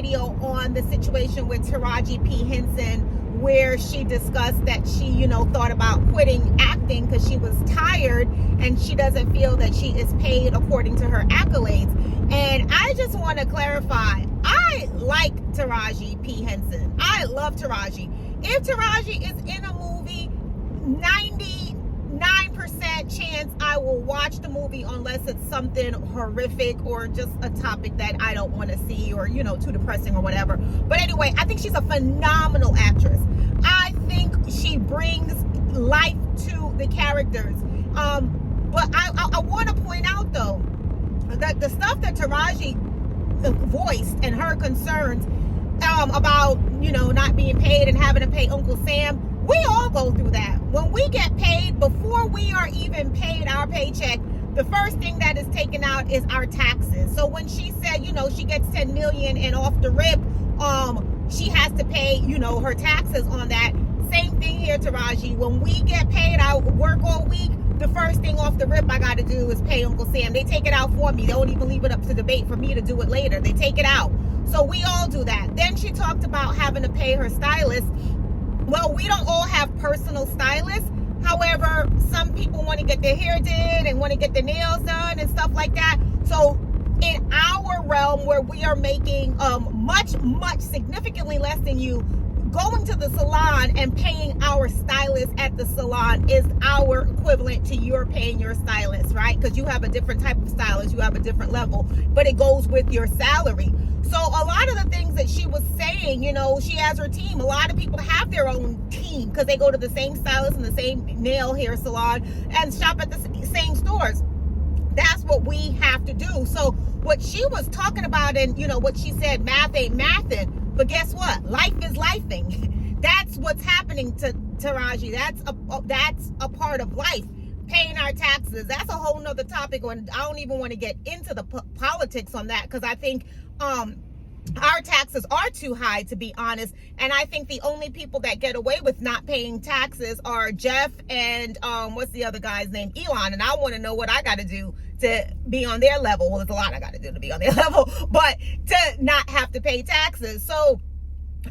video on the situation with Taraji P Henson, where she discussed that she, thought about quitting acting because she was tired and she doesn't feel that she is paid according to her accolades. And I just want to clarify, I like Taraji P Henson. I love Taraji. If Taraji is in a movie, 99% chance I will watch the movie unless it's something horrific or just a topic that I don't want to see or, too depressing or whatever. But anyway, I think she's a phenomenal actress. I think she brings life to the characters. But I want to point out, though, that the stuff that Taraji voiced and her concerns about, not being paid and having to pay Uncle Sam, we all go through that. When we get paid, before we are even paid our paycheck, the first thing that is taken out is our taxes. So when she said, she gets 10 million and off the rip, she has to pay, her taxes on that. Same thing here, Taraji. When we get paid, I work all week, the first thing off the rip I got to do is pay Uncle Sam. They take it out for me. They don't even leave it up to debate for me to do it later. They take it out. So we all do that. Then she talked about having to pay her stylist. Well, we don't all have personal stylists. However, some people want to get their hair did and want to get their nails done and stuff like that. So in our realm where we are making much significantly less than you, going to the salon and paying our stylist at the salon is our equivalent to your paying your stylist, right? Because you have a different type of stylist, you have a different level, but it goes with your salary. So a lot of the things that she was saying, she has her team. A lot of people have their own team because they go to the same stylist and the same nail hair salon and shop at the same stores. That's what we have to do. So what she was talking about and, what she said, math ain't mathin'. But guess what? Life is lifing. That's what's happening to Taraji. That's a part of life. Paying our taxes. That's a whole nother topic. And I don't even want to get into the politics on that because I think our taxes are too high, to be honest. And I think the only people that get away with not paying taxes are Jeff and what's the other guy's name? Elon. And I want to know what I got to do to be on their level. Well, there's a lot I got to do to be on their level, but to not have to pay taxes. So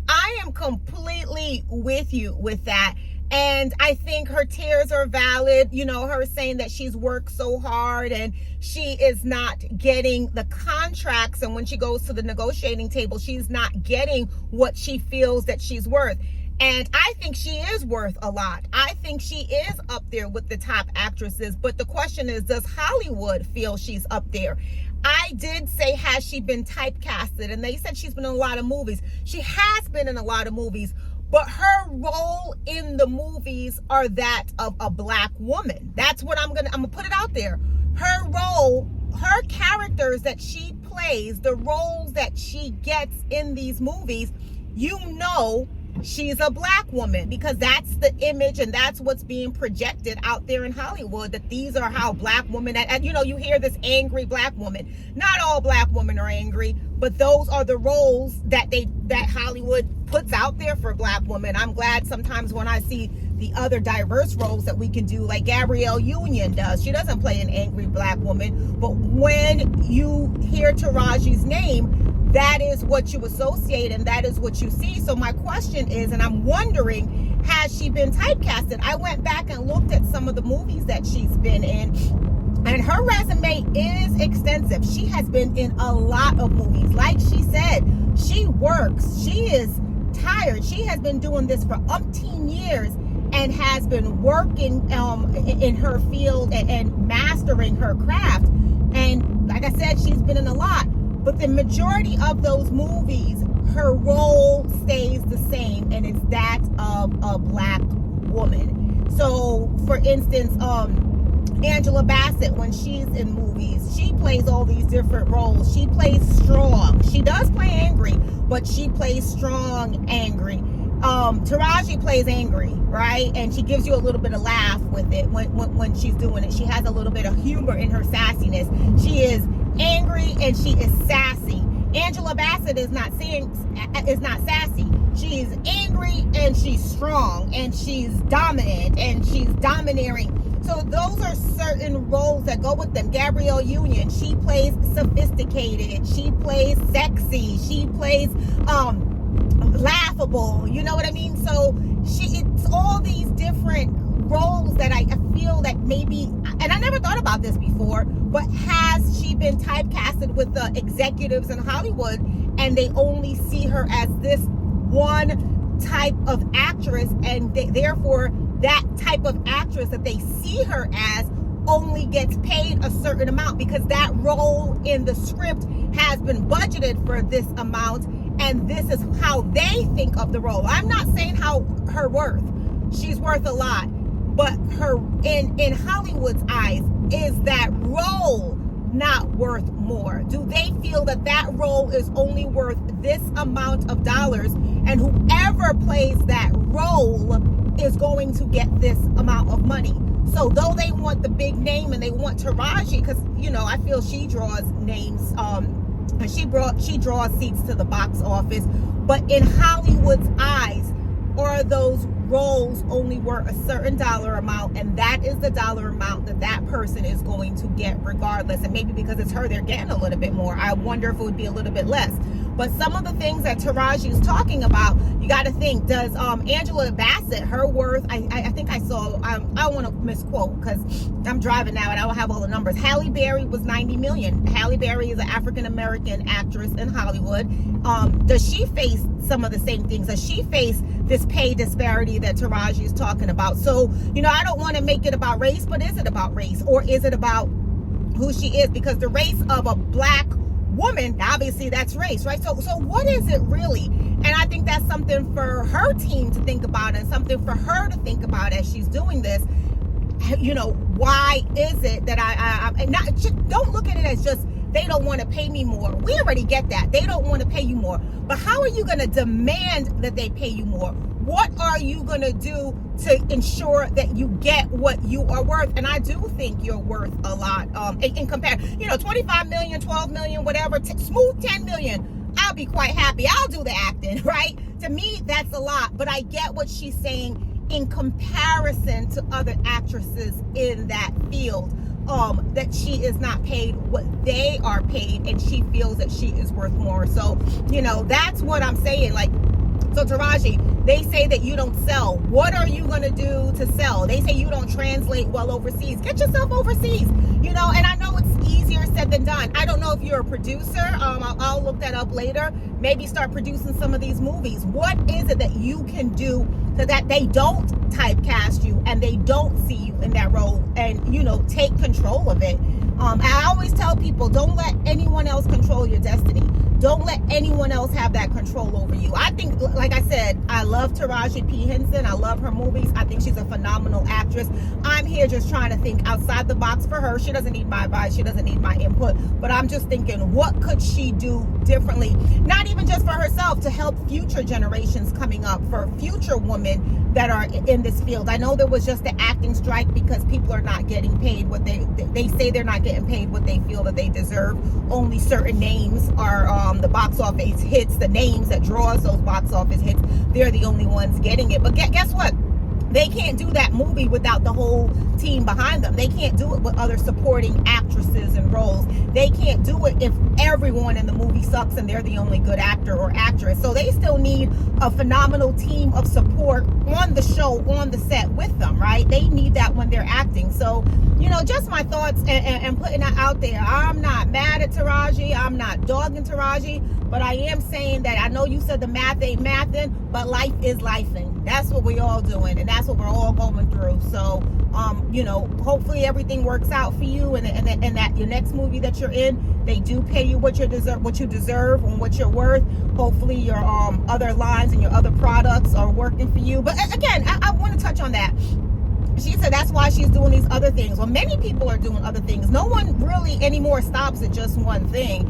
I am completely with you with that. And I think her tears are valid, her saying that she's worked so hard and she is not getting the contracts. And when she goes to the negotiating table, she's not getting what she feels that she's worth. And I think she is worth a lot. I think she is up there with the top actresses. But the question is, does Hollywood feel she's up there? I did say, has she been typecasted? And they said she's been in a lot of movies. She has been in a lot of movies. But her role in the movies are that of a black woman. That's what I'm gonna put it out there. Her role, her characters that she plays, the roles that she gets in these movies, she's a black woman because that's the image and that's what's being projected out there in Hollywood, that these are how black women, and you hear this angry black woman. Not all black women are angry, but those are the roles that Hollywood puts out there for black women. I'm glad sometimes when I see the other diverse roles that we can do, like Gabrielle Union does. She doesn't play an angry black woman, but when you hear Taraji's name, that is what you associate and that is what you see. So my question is, and I'm wondering, has she been typecasted? I went back and looked at some of the movies that she's been in, and her resume is extensive. She has been in a lot of movies. Like she said, she works. She is tired. She has been doing this for umpteen years and has been working in her field and mastering her craft. And like I said, she's been in a lot. But the majority of those movies, her role stays the same, and it's that of a black woman. So, for instance, Angela Bassett, when she's in movies, she plays all these different roles. She plays strong. She does play angry, but she plays strong, angry. Taraji plays angry, right? And she gives you a little bit of laugh with it when she's doing it. She has a little bit of humor in her sassiness. She is angry and she is sassy. Angela Bassett is not sassy. She's angry and she's strong and she's dominant and she's domineering. So those are certain roles that go with them. Gabrielle Union, she plays sophisticated, she plays sexy, she plays laughable, you know what I mean? So it's all these different roles that I feel that maybe, and I never thought about this before, but has she been typecasted with the executives in Hollywood, and they only see her as this one type of actress, and therefore that type of actress that they see her as only gets paid a certain amount because that role in the script has been budgeted for this amount, and this is how they think of the role. I'm not saying how her worth. She's worth a lot, but her in Hollywood's eyes, is that role not worth more? Do they feel that that role is only worth this amount of dollars, and whoever plays that role is going to get this amount of money? So though they want the big name and they want Taraji, because I feel she draws names, and she draws seats to the box office, but in Hollywood's eyes, are those roles only worth a certain dollar amount, and that is the dollar amount that person is going to get regardless. And maybe because it's her, they're getting a little bit more. I wonder if it would be a little bit less. But some of the things that Taraji is talking about, you got to think, does Angela Bassett, her worth, I think I saw, I don't want to misquote because I'm driving now and I don't have all the numbers. Halle Berry was $90 million. Halle Berry is an African-American actress in Hollywood. Does she face some of the same things? Does she face this pay disparity that Taraji is talking about? So, I don't want to make it about race, but is it about race, or is it about who she is? Because the race of a black woman, obviously that's race, right? So what is it really? And I think that's something for her team to think about, and something for her to think about as she's doing this. Why is it that I'm not, don't look at it as just they don't want to pay me more. We already get that. They don't want to pay you more. But how are you going to demand that they pay you more? What are you going to do to ensure that you get what you are worth? And I do think you're worth a lot in comparison. 25 million, 12 million, whatever, smooth 10 million. I'll be quite happy. I'll do the acting, right? To me, that's a lot. But I get what she's saying in comparison to other actresses in that field. That she is not paid what they are paid, and she feels that she is worth more. So, that's what I'm saying. Like, so Taraji, they say that you don't sell. What are you going to do to sell? They say you don't translate well overseas. Get yourself overseas, and I know it's easier said than done. I don't know if you're a producer. I'll look that up later. Maybe start producing some of these movies. What is it that you can do so that they don't typecast you and they don't see you in that role, and take control of it? I always tell people, don't let anyone else control your destiny. Don't let anyone else have that control over you. I think, like I said, I love Taraji P Henson. I love her movies. I think she's a phenomenal actress. I'm here just trying to think outside the box for her. She doesn't need my advice. She doesn't need my input. But I'm just thinking, what could she do differently? Not even just for herself, to help future generations coming up, for future women that are in this field. I know there was just the acting strike because people are not getting paid what they say they're not getting paid what they feel that they deserve. Only certain names are the box office hits, the names that draws those box office hits, they're the only ones getting it. But guess what? They can't do that movie without the whole team behind them. They can't do it with other supporting actresses and roles. They can't do it if everyone in the movie sucks and they're the only good actor or actress. So they still need a phenomenal team of support on the show, on the set with them, right? They need that when they're acting. So, just my thoughts and putting that out there. I'm not mad at Taraji. I'm not dogging Taraji. But I am saying that I know you said the math ain't mathin', but life is lifing. That's what we all doing, and that's what we're all going through. So, hopefully everything works out for you, and that your next movie that you're in, they do pay you what you deserve, and what you're worth. Hopefully your other lines and your other products are working for you. But again, I want to touch on that. She said that's why she's doing these other things. Well, many people are doing other things. No one really anymore stops at just one thing.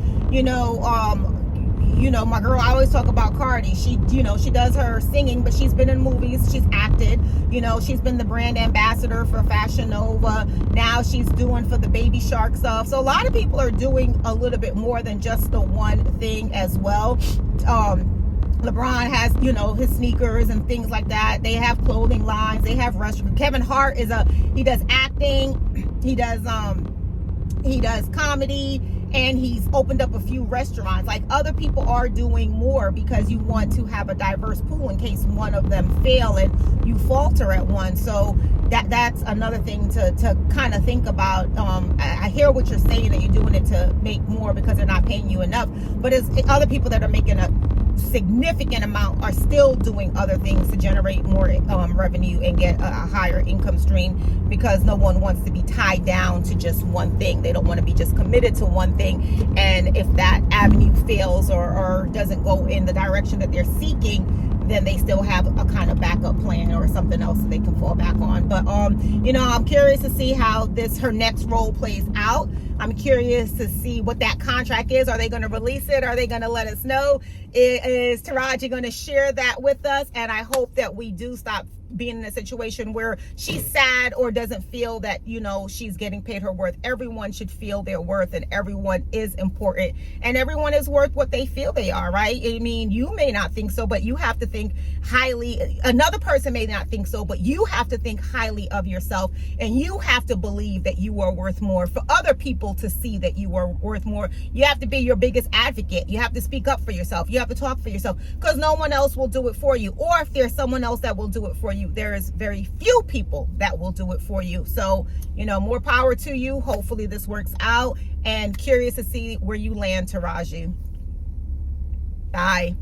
My girl, I always talk about Cardi. She does her singing, but she's been in movies. She's acted. She's been the brand ambassador for Fashion Nova. Now she's doing for the Baby Shark stuff. So a lot of people are doing a little bit more than just the one thing as well. LeBron has, you know, his sneakers and things like that. They have clothing lines. They have restaurants. Kevin Hart he does acting. He does comedy, and he's opened up a few restaurants. Like, other people are doing more because you want to have a diverse pool in case one of them fail and you falter at one. So that's another thing to kind of think about. I hear what you're saying, that you're doing it to make more because they're not paying you enough, but it's other people that are making a significant amount are still doing other things to generate more revenue and get a higher income stream, because no one wants to be tied down to just one thing. They don't want to be just committed to one thing, and if that avenue fails or doesn't go in the direction that they're seeking, then they still have a kind of backup plan or something else that they can fall back on. But you know, I'm curious to see how her next role plays out. I'm curious to see what that contract is. Are they going to release it? Are they going to let us know? Is Taraji going to share that with us? And I hope that we do stop being in a situation where she's sad or doesn't feel that, you know, she's getting paid her worth. Everyone should feel their worth, and everyone is important, and everyone is worth what they feel they are, right? I mean, you may not think so, but you have to think highly. Another person may not think so, but you have to think highly of yourself, and you have to believe that you are worth more. For other people to see that you are worth more, you have to be your biggest advocate. You have to speak up for yourself. You have to talk for yourself, because no one else will do it for you. Or if there's someone else that will do it for you, there is very few people that will do it for you. So, you know, more power to you. Hopefully this works out, and curious to see where you land, Taraji. Bye.